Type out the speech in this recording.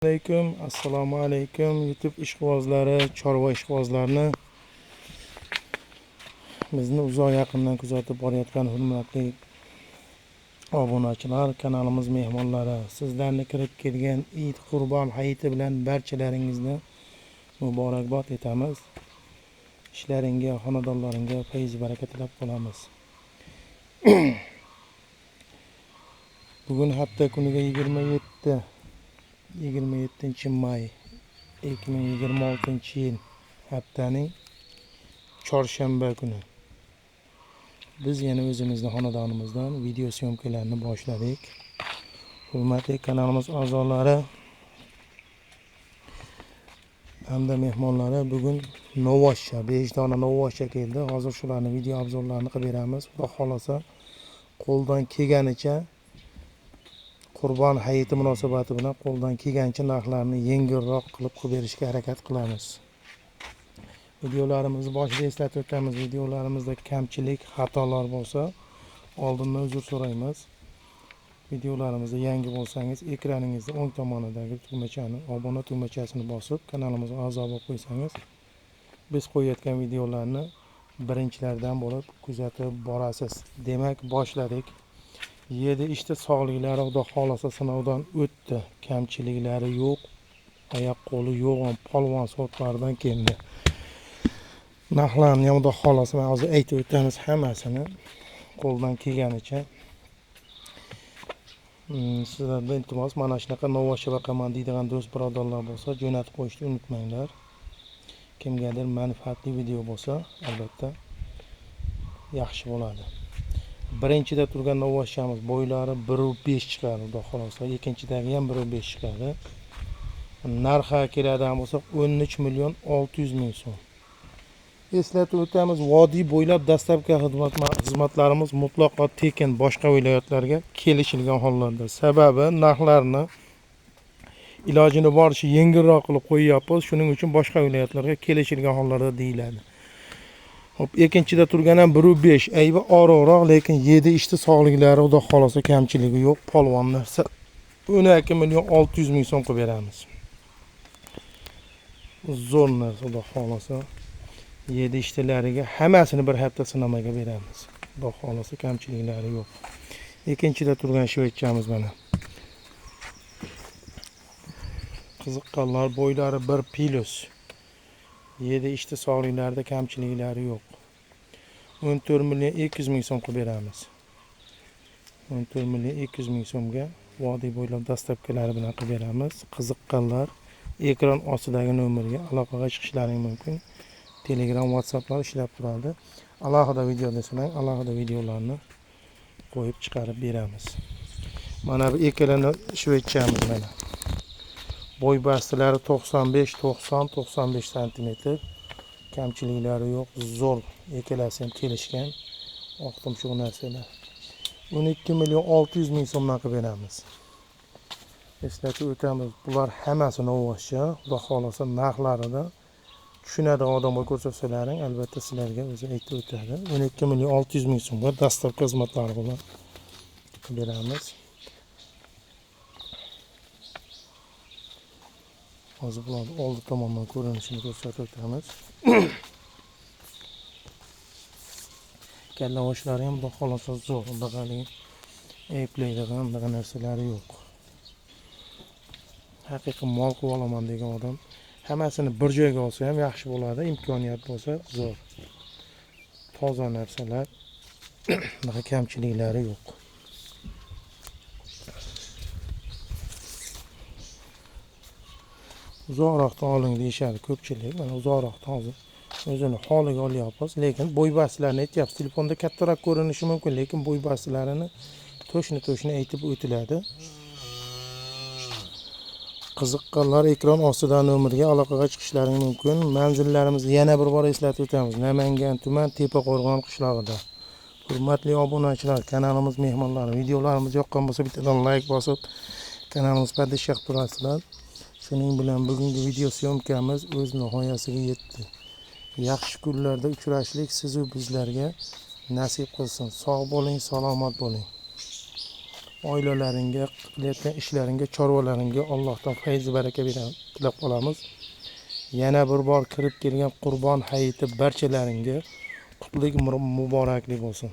Assalomu alaykum YouTube ishqibozlari, chorva ishqibozlarini bizni uzoq yaqindan kuzatib borayotgan hurmatli obunachilar, kanalimiz mehmonlari, sizlarni kirib kelgan Eid Qurbon hayiti bilan barchalaringizni muborakbod etamiz. Ishlaringga, xonadonlaringga fayz baraka tilab qolamiz. Bugun hafta kuniga 27-may 2026-yil haftaning chorshanba kuni biz yana o'zimizni xonadonimizdan video syomkalarini boshladik. Hurmatli kanalimiz a'zolari hamda mehmonlari, bugun novvoshcha 5 dona novvoshcha keldi. Hozir shularni video obzorlarini qilib beramiz. Xudo xolasa qo'ldan kelganicha Qurbon hayiti munosabati bilan qo'ldan kelgancha narxlarni yengilroq qilib berishga harakat qilamiz. Videolarimizni boshida eslatib o'tamiz. Videolarimizda kamchilik, xatolar bo'lsa oldindan uzr so'raymiz. Videolarimizda yangi bo'lsangiz, ekraningizning o'ng tomonidagi tugmachani, obuna tugmachasini bosib, kanalimizga a'zo bo'lib qo'ysangiz, biz qo'yayotgan videolarni birinchilardan bo'lib kuzatib borasiz. Demak, boshladik. 7 ishda sog'liklari Xudo xolasa sinovdan o'tdi. Kamchiliklari yo'q, oyoq qo'li yo'q, polvon sortlaridan keldi. Narxlarni Xudo xolasa hozir aytib o'tamiz hammasini qo'ldan kelganicha. Sizlardan iltimos, mana shunaqa novvoshcha baqaman deydigan do'st birodarlar bo'lsa, jo'natib qo'yishni unutmanglar. Kimgadir manfaatli video bo'lsa, albatta yaxshi bo'ladi. Birinchida turgan novvoshchamiz bo'ylari 1.5 chiqadi, xudo xolasa. Ikkinchidagi ham 1.5 chiqadi. Narxi keladigan bo'lsa 13.600.000 so'm. Eslatib o'tamiz, vodiy bo'ylab dastlabki xizmatlarimiz mutlaqo tekin boshqa viloyatlarga kelishilgan hollarda. Sababi narxlarni ilojini boricha yengilroq qilib qo'yyapmiz. Shuning uchun boshqa viloyatlarga kelishilgan hollarda deyiladi. Hop, ikkinchida turgan ham 1.5, aybi oriqroq, lekin 7 ishda sog'liklari Xudo xolasa kamchiligi yo'q, polvon narsa. 12.600.000 so'm qilib beramiz. Zo'r narsa Xudo xolasa. 7 ishtilariga hammasini bir hafta sinamaga beramiz. Xudo xolasa kamchiliklari yo'q. Ikkinchida turgan shvechchamiz mana. Qiziqqanlar, bo'ylari 1+. 7 ishda sog'liklarida kamchiliklari yo'q. 14.200.000 so'm qilib beramiz. 14.200.000 so'mga vodiy bo'ylab dastlabkilari bilan qilib beramiz. Qiziqqanlar ekran ostidagi nomerga aloqaga chiqishlaring mumkin. Telegram, WhatsApplar ishlab turadi. Alohida video desalar, alohida videolarni qo'yib chiqarib beramiz. Mana bu ikkalani shvechchamiz mana. Bo'y bastilari 95 cm. Kamchiliklari yo'q, zo'r. Ikkalasi ham kelishgan. Oqtim shu narsalar. 12.600.000 so'mdan qilib beramiz. Eslatib o'tamiz, bular hammasi novvoshcha. Xudo xolasa narxlarida tushunadigan odamga ko'rsatsalaring, albatta sizlarga o'zi aytib o'tadi. 12.600.000 so'mga dastlabki xizmatlari bilan qilib beramiz. Hozir bularni oldi tomondan ko'rinishini ko'rsatib o'tamiz. Kallavoshlari ham Xudo xolasa zo'r, bag'ali ayplaydigan narsalari yo'q. Haqiqiy mol qilib olaman degan odam hammasini bir joyga olsa ham yaxshi bo'ladi, imkoniyat bo'lsa zo'r. Toza narsalar, bunaqa kamchiliklari yo'q. Uzoqroqdan oling deyishadi ko'pchilik. Mana uzoqroqdan hozir o'zini holiga olyapmiz, lekin bo'y bastilarini aytyapsiz. Telefonda kattaroq ko'rinishi mumkin, lekin bo'y bastilarini to'shni aytib o'tiladi. Qiziqqanlar ekran ostidan nomerga aloqaga chiqishlaring mumkin. Manzillarimizni yana bir bor eslatib o'tamiz. Namangan tuman Tepaqo'rg'on qishlog'ida. Hurmatli obunachilar, kanalimiz mehmonlari, videolarimiz yoqqan bo'lsa bittadan like bosib, kanalimizga podpishka qilib turasizlar. Shuning bilan bugungi video syomkamiz o'z nihoyasiga yetdi. Yaxshi kunlarda uchrashlik siz va bizlarga nasib qilsin. Sog' bo'ling, salomat bo'ling. oilalaringga, qilayotgan ishlaringga, chorvalaringga Allohdan fayz baraka beradi tilab qolamiz. Yana bir bor kirib kelgan Qurbon hayiti barchalaringga qutlug' muborakli bo'lsin.